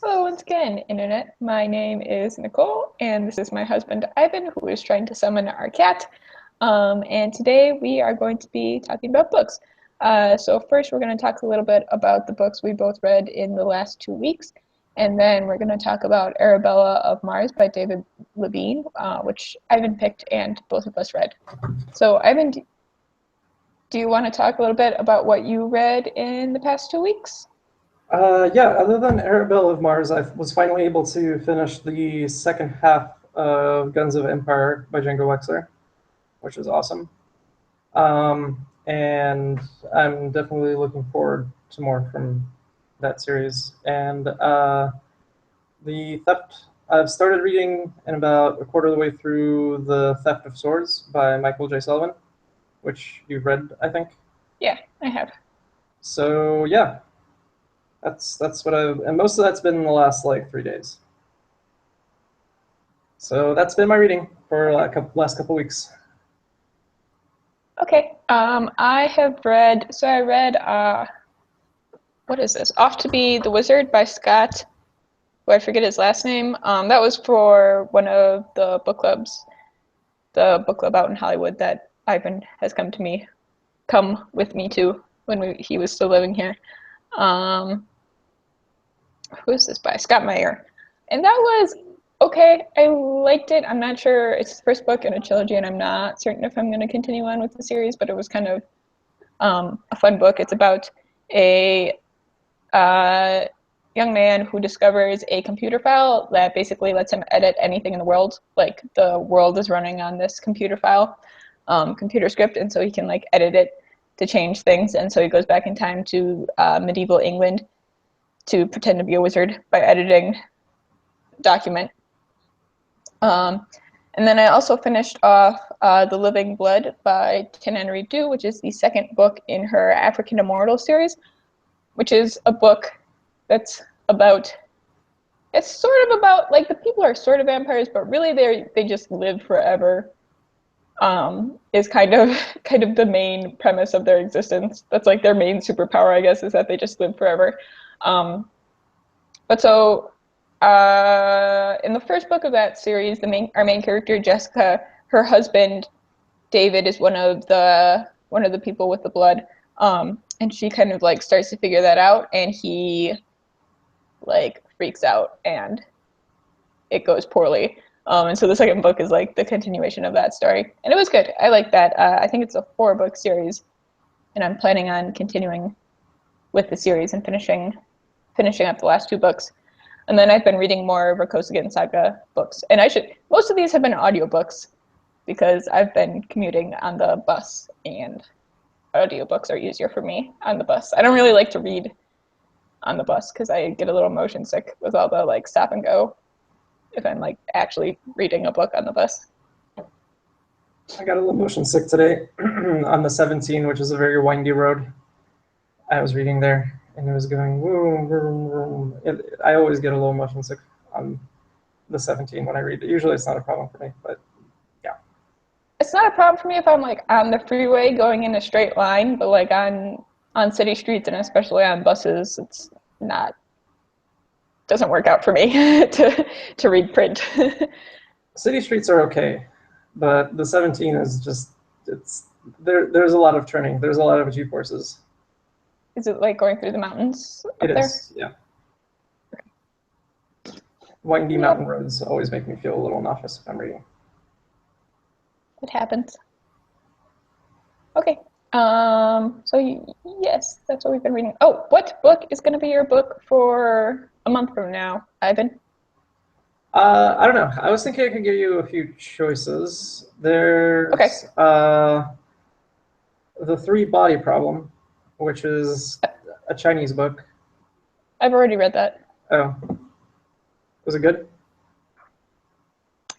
Hello once again, Internet. My name is Nicole, and this is my husband, Ivan, who is trying to summon our cat. And today we are going to be talking about books. So first we're going to talk a little bit about the books we both read in the last 2 weeks, and then we're going to talk about Arabella of Mars by David Levine, which Ivan picked and both of us read. So Ivan, do you want to talk a little bit about what you read in the past 2 weeks? Yeah, other than Arabella of Mars, I was finally able to finish the second half of Guns of Empire by Django Wexler, which was awesome. And I'm definitely looking forward to more from that series. And the Theft, I've started reading in about a quarter of the way through The Theft of Swords by Michael J. Sullivan, which you've read, I think. Yeah, I have. So yeah, that's what I've, and most of that's been in the last like 3 days. So that's been my reading for last couple weeks. Okay. I have read. So I read. What is this? Off to Be the Wizard by Scott. Who I forget his last name. That was for one of the book clubs, the book club out in Hollywood that Ivan has come with me to when he was still living here. Who is this by? Scott Meyer. And that was okay. I liked it. I'm not sure. It's the first book in a trilogy, and I'm not certain if I'm going to continue on with the series, but it was kind of a fun book. It's about a young man who discovers a computer file that basically lets him edit anything in the world. Like the world is running on this computer file, computer script, and so he can like edit it to change things. And so he goes back in time to medieval England to pretend to be a wizard by editing a document. And then I also finished off The Living Blood by Henry Du, which is the second book in her African Immortal series, which is a book that's about, it's sort of about, like, the people are sort of vampires, but really they just live forever, is kind of the main premise of their existence. That's like their main superpower, I guess, is that they just live forever. But so in the first book of that series, our main character, Jessica, her husband, David, is one of the people with the blood. And she kind of like starts to figure that out, and he like freaks out and it goes poorly. And so the second book is like the continuation of that story, and it was good. I like that. I think it's a 4-book series, and I'm planning on continuing with the series and finishing up the last 2 books. And then I've been reading more Rakosugen Saga books, and most of these have been audiobooks because I've been commuting on the bus, and audiobooks are easier for me on the bus. I don't really like to read on the bus because I get a little motion sick with all the like stop and go if I'm like actually reading a book on the bus. I got a little motion sick today on the 17, which is a very windy road. I was reading there, and it was going vroom, vroom, vroom. I always get a little motion sick on the 17 when I read it. Usually it's not a problem for me, but yeah. It's not a problem for me if I'm like on the freeway going in a straight line, but like on city streets and especially on buses, it's not, doesn't work out for me to read print. City streets are okay, but the 17 is just, there's a lot of turning. There's a lot of G-forces. Is it like going through the mountains up It there? is, yeah. Windy mountain roads always make me feel a little nauseous if I'm reading. It happens. Okay. So yes, that's what we've been reading. Oh, what book is going to be your book for a month from now, Ivan? I don't know. I was thinking I could give you a few choices. There's Okay. The Three Body Problem, which is a Chinese book. I've already read that. Oh. Was it good?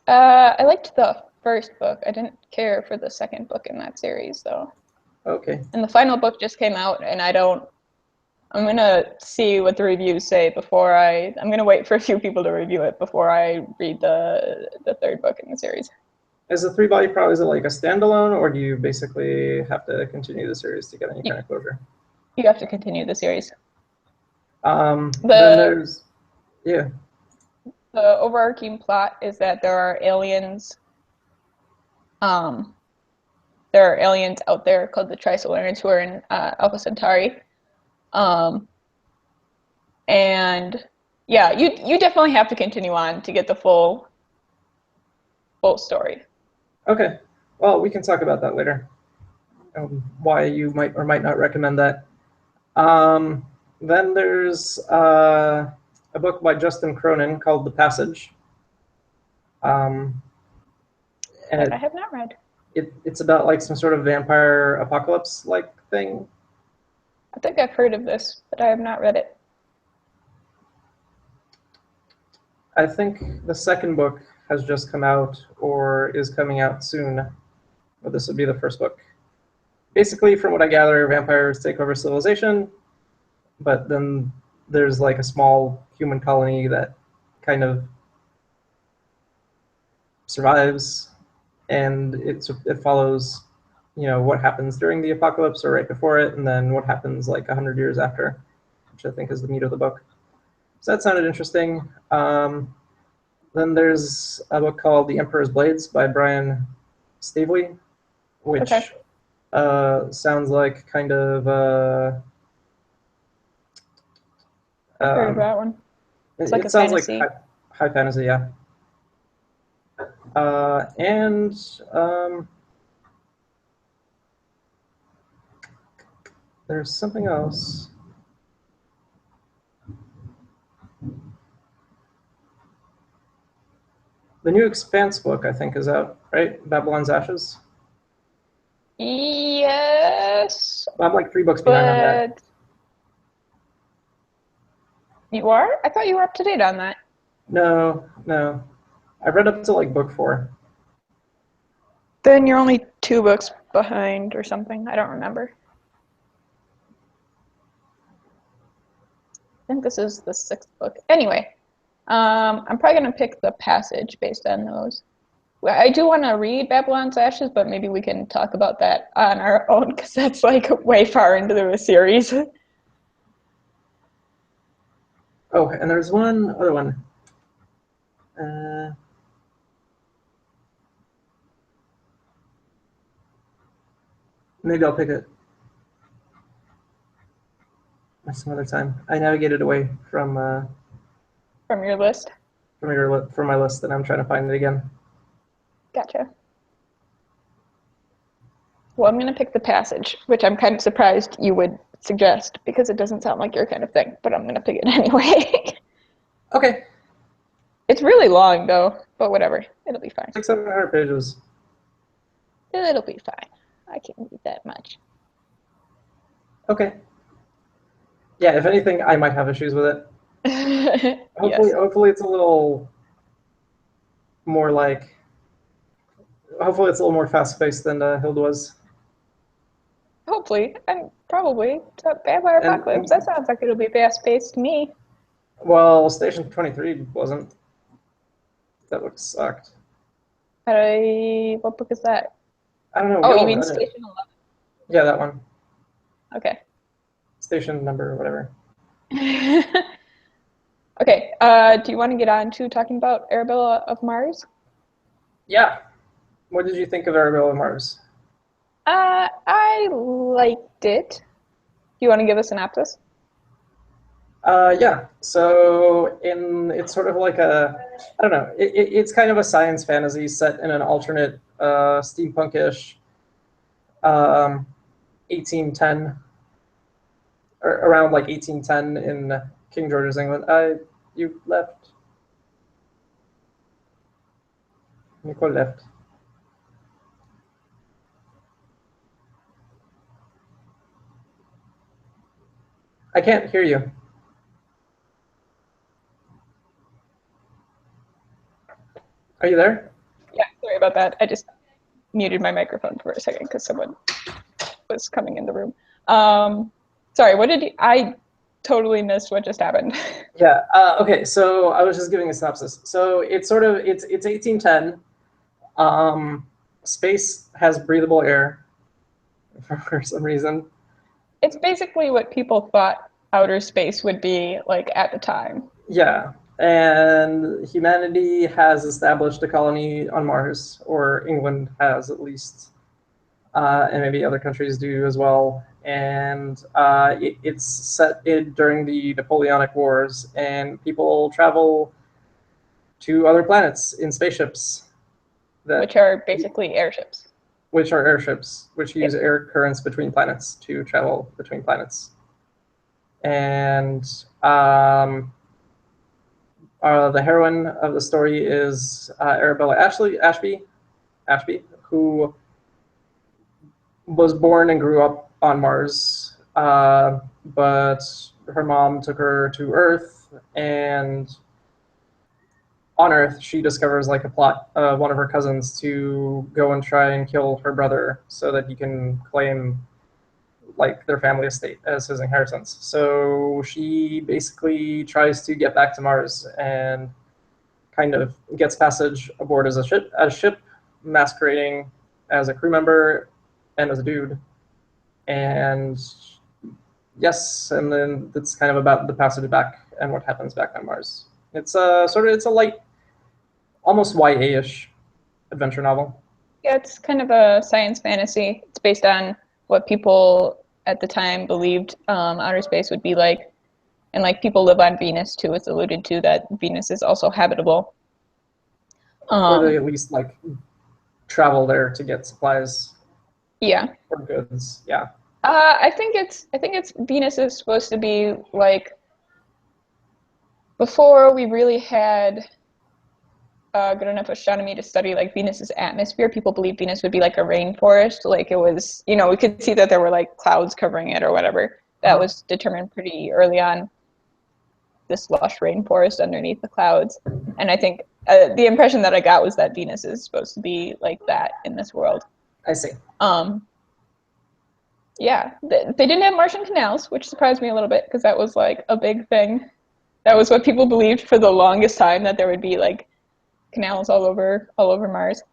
I liked the first book. I didn't care for the second book in that series, though. Okay. And the final book just came out, and I'm gonna see what the reviews say before I'm gonna wait for a few people to review it before I read the third book in the series. Is the Three Body Problem, is it like a standalone, or do you basically have to continue the series to get any kind of closure? You have to continue the series. Then there's Yeah. The overarching plot is that um, there are aliens out there called the Trisolarians who are in Alpha Centauri. Um, and yeah, you definitely have to continue on to get the full story. Okay. Well, we can talk about that later. Why you might or might not recommend that. Um, then there's a book by Justin Cronin called The Passage. Um, and That I have not read. it's about like some sort of vampire apocalypse like thing. I think I've heard of this, but I have not read it. I think the second book has just come out or is coming out soon, but this would be the first book. Basically, from what I gather, vampires take over civilization, but then there's like a small human colony that kind of survives, and it follows, what happens during the apocalypse or right before it, and then what happens like 100 years after, which I think is the meat of the book. So that sounded interesting. Then there's a book called The Emperor's Blades by Brian Staveley, which Okay. sounds like kind of I've heard of that one. It's like a it sounds like fantasy. high fantasy, yeah. And there's something else. The new Expanse book, I think, is out, right? Babylon's Ashes. Yes, I'm like 3 books behind on that. but you are? I thought you were up to date on that. No, no. I read up to like book 4. Then you're only 2 books behind or something. I don't remember. I think this is the 6th book. Anyway, I'm probably going to pick The Passage based on those. I do want to read Babylon's Ashes, but maybe we can talk about that on our own because that's like way far into the series. Oh, and there's one other one. Maybe I'll pick it some other time. I navigated away from From your list. from my list, and I'm trying to find it again. Gotcha. Well, I'm going to pick The Passage, which I'm kind of surprised you would suggest because it doesn't sound like your kind of thing, but I'm going to pick it anyway. Okay. It's really long, though, but whatever. It'll be fine. 600 pages. It'll be fine. I can't read that much. Okay. Yeah, if anything, I might have issues with it. Yes. Hopefully it's a little more like. Hopefully it's a little more fast-paced than Hild was. Hopefully. And probably. Vampire Apocalypse. That sounds like it'll be fast-paced to me. Well, Station 23 wasn't. That book sucked. What book is that? I don't know. Oh, you mean Station 11? Yeah, that one. Okay. Station number, whatever. Okay. Do you want to get on to talking about Arabella of Mars? Yeah. What did you think of Arabella of Mars? I liked it. Do you want to give a synopsis? Yeah. So it's sort of like I don't know. It's kind of a science fantasy set in an alternate steampunkish 1810 or around like 1810 in King George's England. You left. Nicole left. I can't hear you. Are you there? Yeah, sorry about that. I just muted my microphone for a second because someone was coming in the room. Sorry, I totally missed what just happened. Yeah. Okay. So I was just giving a synopsis. So it's 1810. Space has breathable air for some reason. It's basically what people thought outer space would be like at the time. Yeah, And humanity has established a colony on Mars, or England has at least, and maybe other countries do as well. And it's set during the Napoleonic Wars, and people travel to other planets in spaceships. Which are basically airships. Which are airships, which use Yep. air currents between planets to travel between planets. And the heroine of the story is Arabella Ashby, who was born and grew up on Mars, but her mom took her to Earth, and on Earth she discovers like a plot of one of her cousins to go and try and kill her brother so that he can claim like their family estate as his inheritance. So she basically tries to get back to Mars and kind of gets passage aboard as a ship masquerading as a crew member and as a dude. And yes, and then it's kind of about the passage back and what happens back on Mars. It's it's a light, almost YA-ish adventure novel. Yeah, it's kind of a science fantasy. It's based on what people at the time believed outer space would be like. And like people live on Venus too. It's alluded to that Venus is also habitable. Or they at least like travel there to get supplies. Yeah. Or goods. Yeah. I think it's Venus is supposed to be like before we really had good enough astronomy to study like Venus's atmosphere. People believe Venus would be like a rainforest. Like it was, you know, we could see that there were like clouds covering it or whatever. That was determined pretty early on. This lush rainforest underneath the clouds, and I think the impression that I got was that Venus is supposed to be like that in this world. I see. Yeah, they didn't have Martian canals, which surprised me a little bit because that was like a big thing. That was what people believed for the longest time, that there would be like canals all over Mars.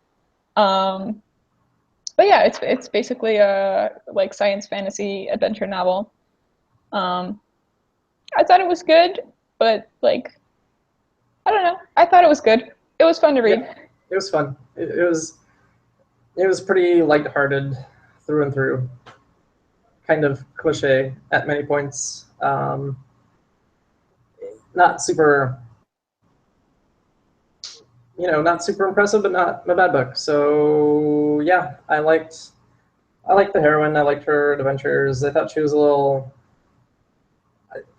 But yeah, it's basically a like science fantasy adventure novel. I thought it was good, but like I don't know. I thought it was good. It was fun to read. Yeah, it was fun. It was pretty lighthearted through and through. Kind of cliche at many points. Not super, not super impressive, but not a bad book. So yeah, I liked the heroine. I liked her adventures. I thought she was a little,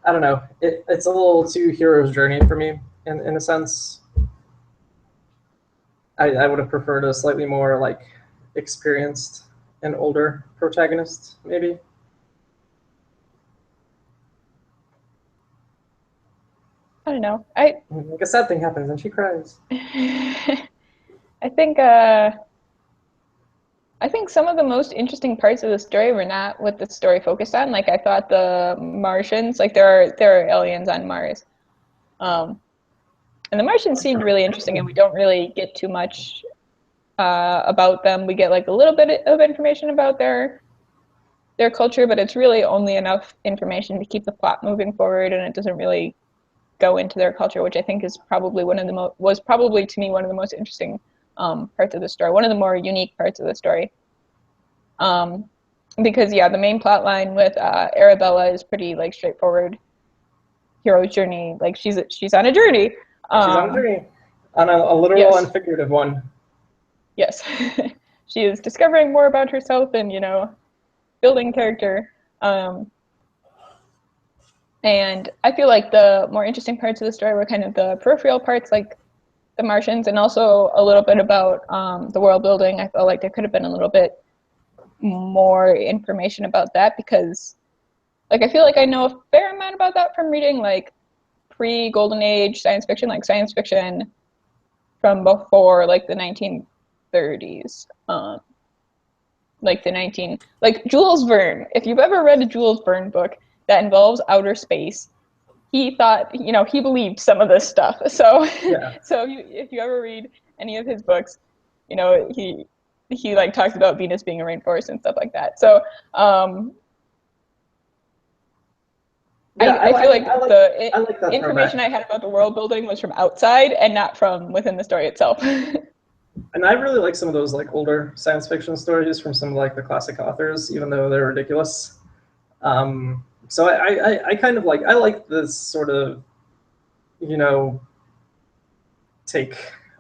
I don't know. It's a little too hero's journey for me in a sense. I would have preferred a slightly more like experienced and older protagonist, maybe. I don't know. Like a sad thing happens and she cries. I think some of the most interesting parts of the story were not what the story focused on. Like I thought the Martians, like there are aliens on Mars, and the Martians seemed really interesting, and we don't really get too much about them. We get like a little bit of information about their culture, but it's really only enough information to keep the plot moving forward, and it doesn't really go into their culture, which I think is probably was probably to me one of the most interesting parts of the story, one of the more unique parts of the story. Because yeah, the main plot line with Arabella is pretty like straightforward hero's journey. Like she's on a journey. She's on a journey, on a literal and figurative one. Yes, she is discovering more about herself and building character. And I feel like the more interesting parts of the story were kind of the peripheral parts, like the Martians, and also a little bit about the world building. I felt like there could have been a little bit more information about that because, like, I feel like I know a fair amount about that from reading, like, pre-Golden Age science fiction, like science fiction from before, like, the 1930s. Like Jules Verne. If you've ever read a Jules Verne book that involves outer space, he thought, he believed some of this stuff. So, yeah. So if you ever read any of his books, he like talks about Venus being a rainforest and stuff like that. So, Yeah, I feel like the I like that information throwback. I had about the world building was from outside and not from within the story itself. And I really like some of those like older science fiction stories from some of like the classic authors, even though they're ridiculous. So I kind of like I like this sort of, you know, take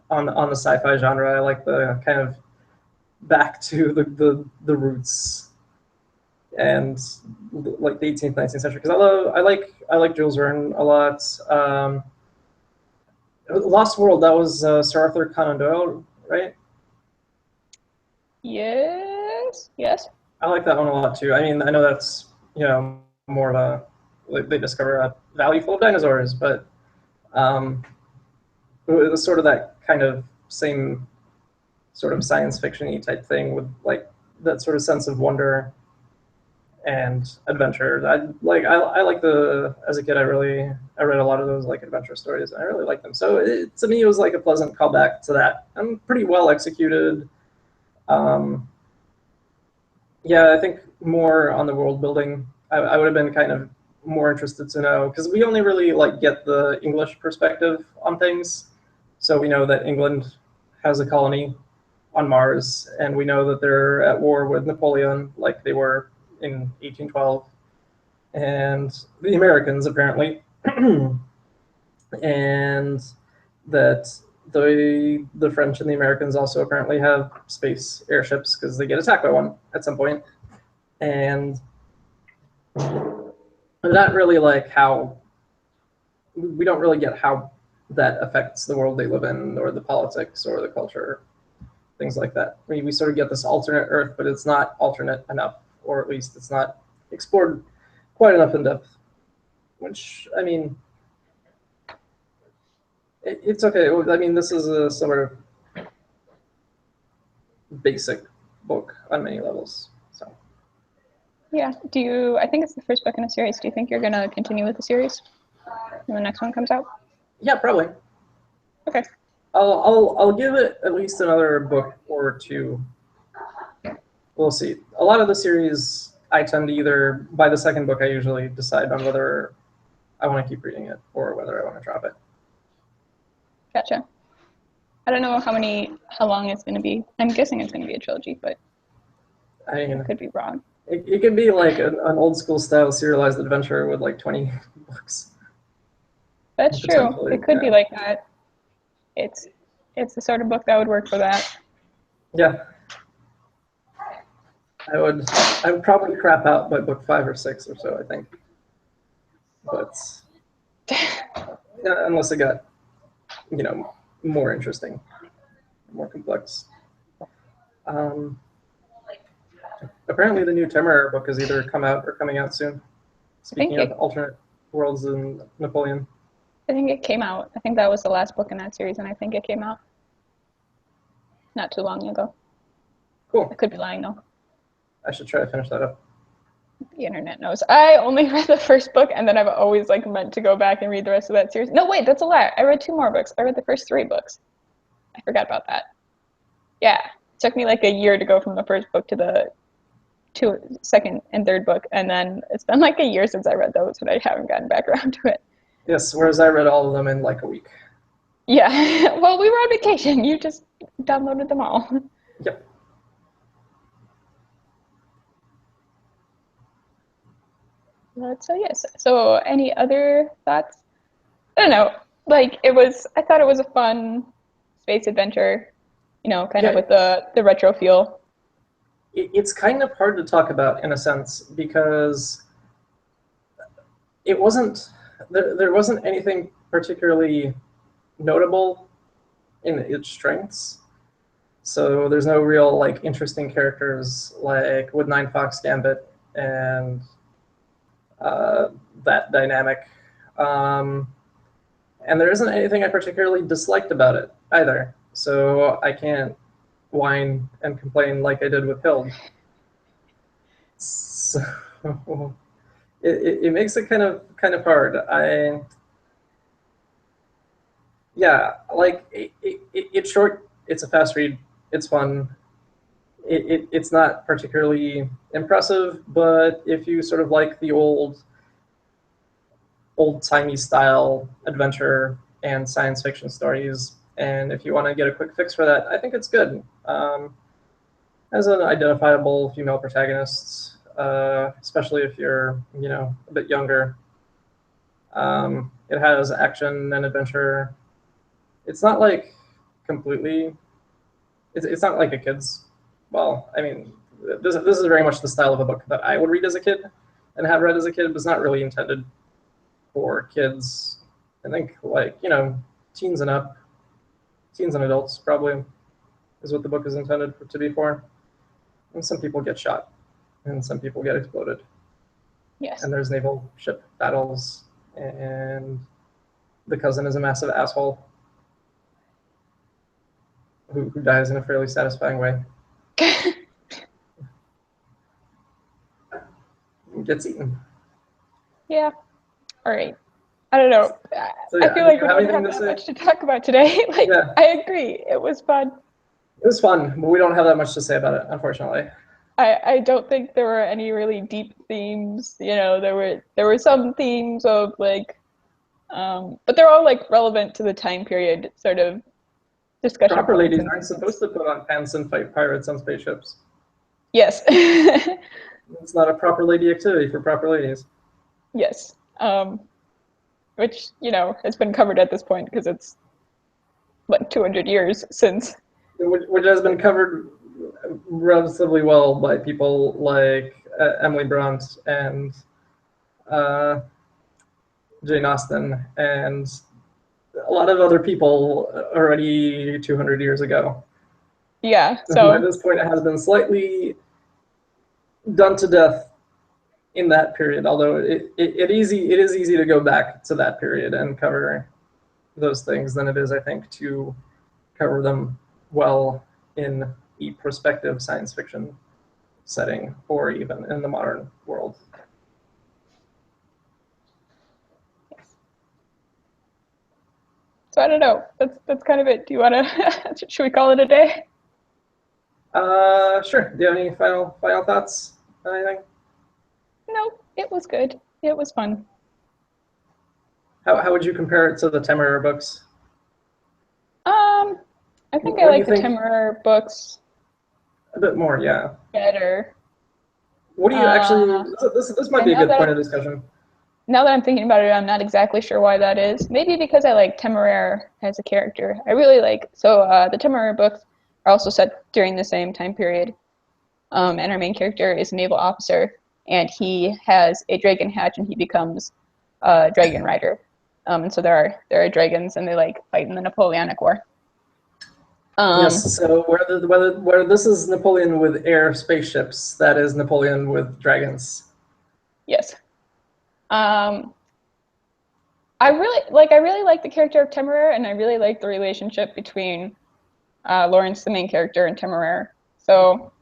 on the sci-fi genre. I like the kind of back to the roots and like the 18th, 19th century, because I like Jules Verne a lot. Lost World, that was Sir Arthur Conan Doyle, right? Yes. Yes. I like that one a lot too. I mean, I know that's, you know, more of a they discover a valley full of dinosaurs, but um, it was sort of that kind of same sort of science fiction-y type thing with like that sort of sense of wonder and adventure. I like the as a kid I read a lot of those like adventure stories and I really like them. So to me it was like a pleasant callback to that. And pretty well executed. Um, yeah, I think more on the world building. I would have been kind of more interested to know because we only really like get the English perspective on things. So we know that England has a colony on Mars, and we know that they're at war with Napoleon, like they were in 1812, and the Americans apparently, and that the French and the Americans also apparently have space airships because they get attacked by one at some point, and not really like how we don't really get how that affects the world they live in or the politics or the culture, things like that. I mean, we sort of get this alternate Earth, but it's not alternate enough, or at least it's not explored quite enough in depth. Which, I mean, it's okay. I mean, this is a sort of basic book on many levels. So, Yeah. Do you? I think it's the first book in a series. Do you think you're gonna continue with the series when the next one comes out? yeah, probably. Okay. I'll give it at least another book or two. We'll see. A lot of the series, I tend to either by the second book, I usually decide on whether I want to keep reading it or whether I want to drop it. Gotcha. I don't know how long it's gonna be. I'm guessing it's gonna be a trilogy, but I I mean, could be wrong. it can be like an old school style serialized adventure with like 20 books. That's true. Potentially, It could be yeah. like that. It's it's the sort of book that would work for that. Yeah, I would probably crap out by book 5 or 6 or so, I think. But yeah, unless it got, you know, more interesting, more complex. Um, apparently, the new Temeraire book has either come out or coming out soon. I think Speaking of it alternate worlds and Napoleon. I think it came out. I think that was the last book in that series, and I think it came out not too long ago. Cool. I could be lying though. I should try to finish that up. The internet knows. I only read the first book, and then I've always like meant to go back and read the rest of that series. No, wait, that's a lie. I read 2 more books. I read the first 3 books. I forgot about that. Yeah, it took me like a year to go from the first book to the second and third book, and then it's been like a year since I read those, but I haven't gotten back around to it. Yes, whereas I read all of them in like a week. Yeah, well, we were on vacation. You just downloaded them all. Yep. But so yes. So any other thoughts? I don't know. Like it was. I thought it was a fun space adventure. You know, kind of Yeah, with the retro feel. it's kind of hard to talk about in a sense because it wasn't there wasn't anything particularly notable in its strengths. So there's no real like interesting characters like with Nine Fox Gambit and that dynamic. Um, and there isn't anything I particularly disliked about it either. So I can't whine and complain like I did with Hild. So it makes it kind of hard. Yeah, like it's short. It's a fast read. It's fun. It's not particularly impressive, but if you sort of like the old old-timey style adventure and science fiction stories. And if you want to get a quick fix for that, I think it's good. As an identifiable female protagonist, especially if you're, a bit younger. It has action and adventure. It's not like completely. It's not like a kid's. Well, I mean, this is very much the style of a book that I would read as a kid, and have read as a kid, but it's not really intended for kids. I think teens and up, teens and adults probably is what the book is intended to be for. And some people get shot, and some people get exploded. Yes. And there's naval ship battles, and the cousin is a massive asshole who dies in a fairly satisfying way. Gets eaten. Yeah. All right. I don't know. So, yeah, I feel like we don't anything have to that say? much to talk about today. Yeah. I agree. It was fun. It was fun, but we don't have that much to say about it, unfortunately. I don't think there were any really deep themes. There were some themes of but they're all relevant to the time period sort of discussion. Proper ladies aren't supposed to put on pants and fight pirates on spaceships. Yes. It's not a proper lady activity for proper ladies. Yes. Which, has been covered at this point because it's 200 years since. Which has been covered relatively well by people like Emily Bront and Jane Austen and a lot of other people already 200 years ago. Yeah, so at this point it has been slightly done to death in that period, although it is easy to go back to that period and cover those things than it is, I think, to cover them well in a prospective science fiction setting or even in the modern world. So I don't know. That's kind of it. Do you want to? Should we call it a day? Sure. Do you have any final thoughts? Anything? No, it was good. It was fun. How would you compare it to the Temeraire books? I think I like the Temeraire books a bit more, yeah. Better. What do you actually? This might be a good point of discussion. Now that I'm thinking about it, I'm not exactly sure why that is. Maybe because I like Temeraire as a character. I really like the Temeraire books are also set during the same time period, and our main character is a naval officer, and he has a dragon hatch, and he becomes a dragon rider. And so there are dragons, and they fight in the Napoleonic War. Yes. So where this is Napoleon with air spaceships, that is Napoleon with dragons. Yes. I really like the character of Temeraire, and I really like the relationship between Lawrence, the main character, and Temeraire. So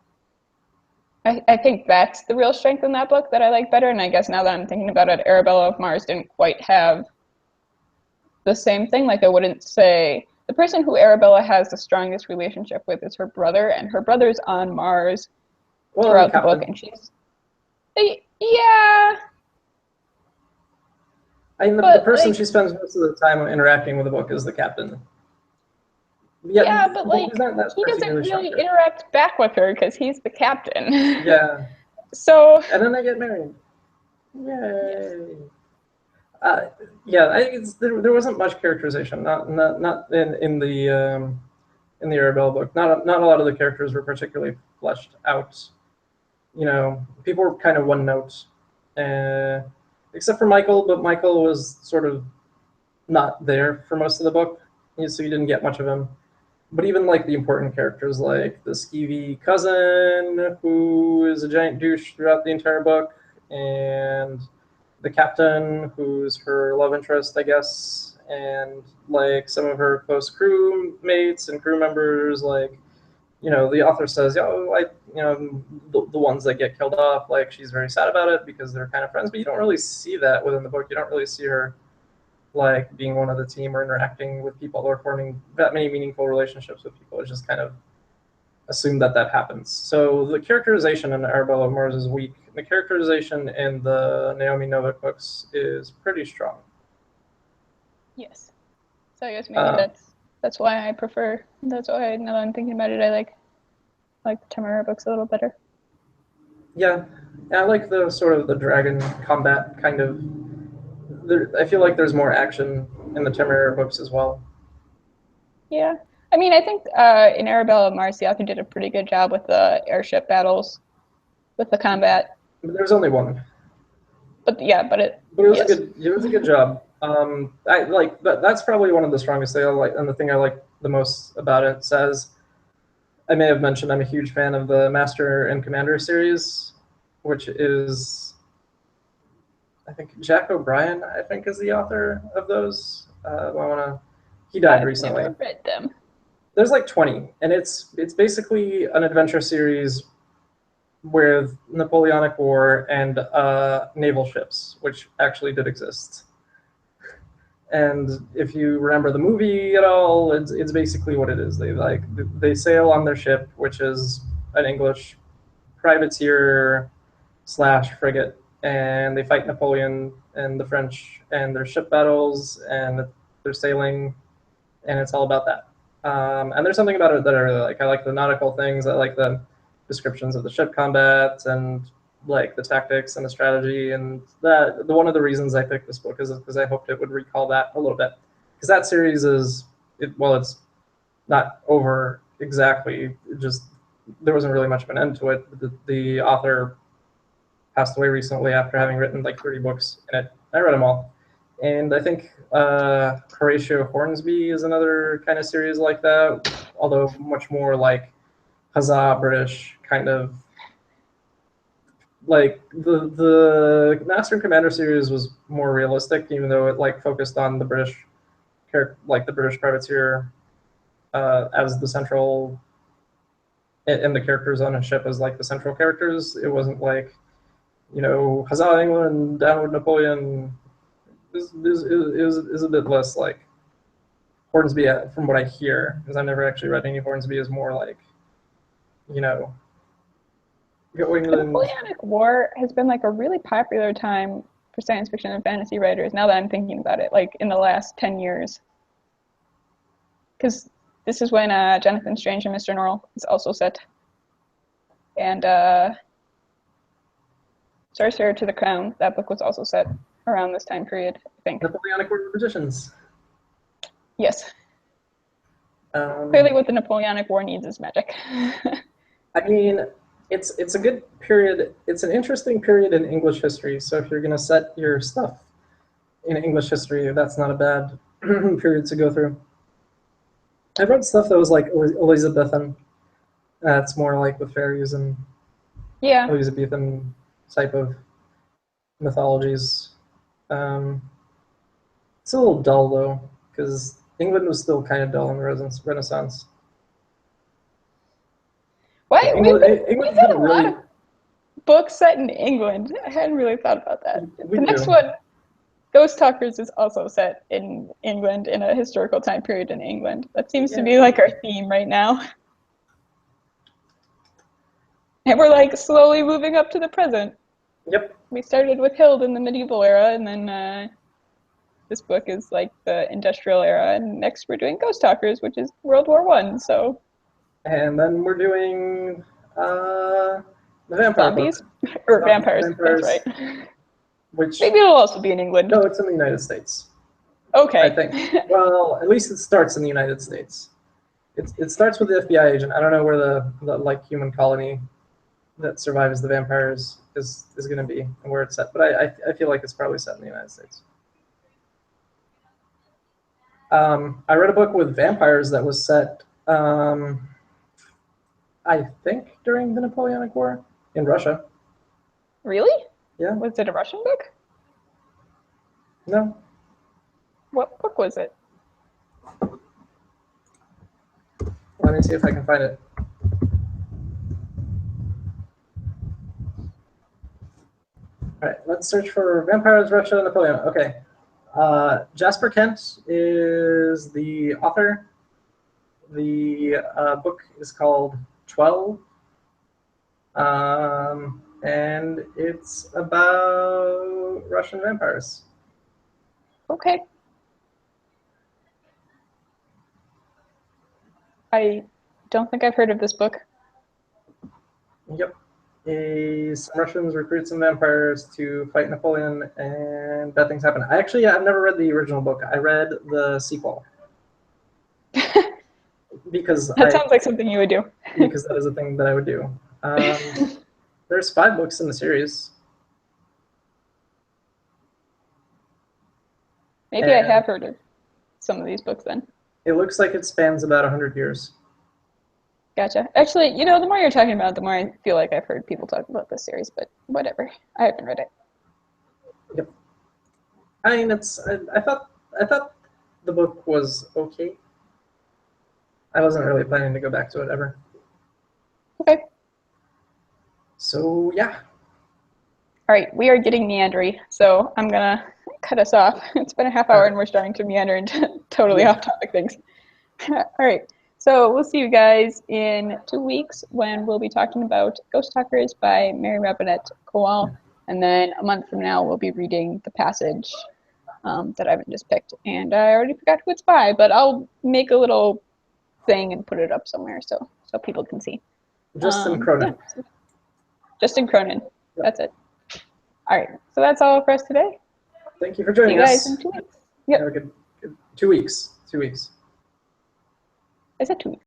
I think that's the real strength in that book that I like better. And I guess now that I'm thinking about it, Arabella of Mars didn't quite have the same thing. I wouldn't say the person who Arabella has the strongest relationship with is her brother, and her brother's on Mars throughout the book, and she's yeah. The person she spends most of the time interacting with the book is the captain. Yeah, but he doesn't really interact back with her because he's the captain. Yeah. So. And then they get married. Yay. Yes. There wasn't much characterization. Not in the Arabella book. Not a lot of the characters were particularly fleshed out. People were kind of one note. Except for Michael, but Michael was sort of not there for most of the book, so you didn't get much of him. But even the important characters, like the skeevy cousin, who is a giant douche throughout the entire book, and the captain, who's her love interest, I guess, and some of her close crew mates and crew members, the author says, the ones that get killed off, she's very sad about it because they're kind of friends, but you don't really see that within the book. You don't really see her being one of the team or interacting with people or forming that many meaningful relationships with people. It's just kind of assumed that happens. So the characterization in Arabella of Mars is weak. The characterization in the Naomi Novik books is pretty strong. Yes. So I guess maybe that's why I prefer. That's why now that I'm thinking about it, I like the Tamara books a little better. Yeah, I like the sort of the dragon combat kind of. I feel like there's more action in the Temeraire books as well. Yeah. I mean, I think in Arabella of Mars, the author did a pretty good job with the airship battles, with the combat. But there's only one. But yeah, but But it was yes. it was a good job. I like that's probably one of the strongest things I like, and the thing I like the most about it. Says I may have mentioned I'm a huge fan of the Master and Commander series, which is I think Jack O'Brien. I think is the author of those. He died I've recently. never read them. There's like 20, and it's basically an adventure series with Napoleonic War and naval ships, which actually did exist. And if you remember the movie at all, it's basically what it is. They sail on their ship, which is an English privateer slash frigate, and they fight Napoleon and the French, and their ship battles, and they're sailing, and it's all about that. And there's something about it that I really like. I like the nautical things. I like the descriptions of the ship combat and like the tactics and the strategy. And one of the reasons I picked this book is because I hoped it would recall that a little bit. Because that series it's not over exactly. There wasn't really much of an end to it. The author passed away recently after having written like 30 books in it. I read them all. And I think Horatio Hornsby is another kind of series like that, although much more like Huzzah British kind of. Like the Master and Commander series was more realistic, even though it like focused on the British, like the British privateer as the central, and the characters on a ship as like the central characters. It wasn't like, Huzzah England, down with Napoleon. Is a bit less like Hornsby, from what I hear, because I've never actually read any Hornsby, is more like, go The England. Napoleonic War has been like a really popular time for science fiction and fantasy writers. Now that I'm thinking about it, like in the last 10 years, because this is when Jonathan Strange and Mr. Norrell is also set, and Sorcerer to the Crown. That book was also set around this time period, I think. Napoleonic War of Magicians. Yes. Clearly, what the Napoleonic War needs is magic. I mean, it's a good period. It's an interesting period in English history. So if you're going to set your stuff in English history, that's not a bad period to go through. I've read stuff that was like Elizabethan. That's more like with fairies and Yeah. Elizabethan type of mythologies. It's a little dull though, because England was still kind of dull in the Renaissance. Why? England's We've had been a really lot of books set in England. I hadn't really thought about that. We The next do. one, Ghost Talkers, is also set in England, in a historical time period in England. That seems to be like our theme right now. And we're like slowly moving up to the present. Yep. We started with Hild in the medieval era, and then this book is like the industrial era, and next we're doing Ghost Talkers, which is World War I. So. And then we're doing the vampire Zombies? book. Or vampires, that's right. Which maybe it'll also be in England. No, it's in the United States. Okay. I think. Well, at least it starts in the United States. It starts with the FBI agent. I don't know where the like human colony that survives the vampires is going to be and where it's set, but I feel like it's probably set in the United States. I read a book with vampires that was set, I think, during the Napoleonic War in Russia. Really? Yeah. Was it a Russian book? No. What book was it? Let me see if I can find it. All right, let's search for vampires, Russia, Napoleon. Okay. Jasper Kent is the author. The book is called 12. And it's about Russian vampires. Okay. I don't think I've heard of this book. Yep. Some Russians recruit some vampires to fight Napoleon, and bad things happen. I've never read the original book. I read the sequel because That sounds like something you would do. because that is a thing that I would do. There's 5 books in the series. Maybe I have heard of some of these books then. It looks like it spans about 100 years. Gotcha. Actually, you know, the more you're talking about it, the more I feel like I've heard people talk about this series, but whatever. I haven't read it. Yep. I mean, I thought the book was okay. I wasn't really planning to go back to it ever. Okay. So, yeah. All right, we are getting meandery, so I'm gonna cut us off. It's been a half hour and we're starting to meander into totally off-topic things. All right, so we'll see you guys in 2 weeks when we'll be talking about Ghost Talkers by Mary Robinette Kowal, and then a month from now we'll be reading The Passage that Ivan just picked, and I already forgot who it's by, but I'll make a little thing and put it up somewhere so people can see. Justin Cronin. Yeah. Justin Cronin. Yep. That's it. All right, so that's all for us today. Thank you for joining us. See you guys in 2 weeks. Yep. Have a good 2 weeks. 2 weeks. I said 2 weeks.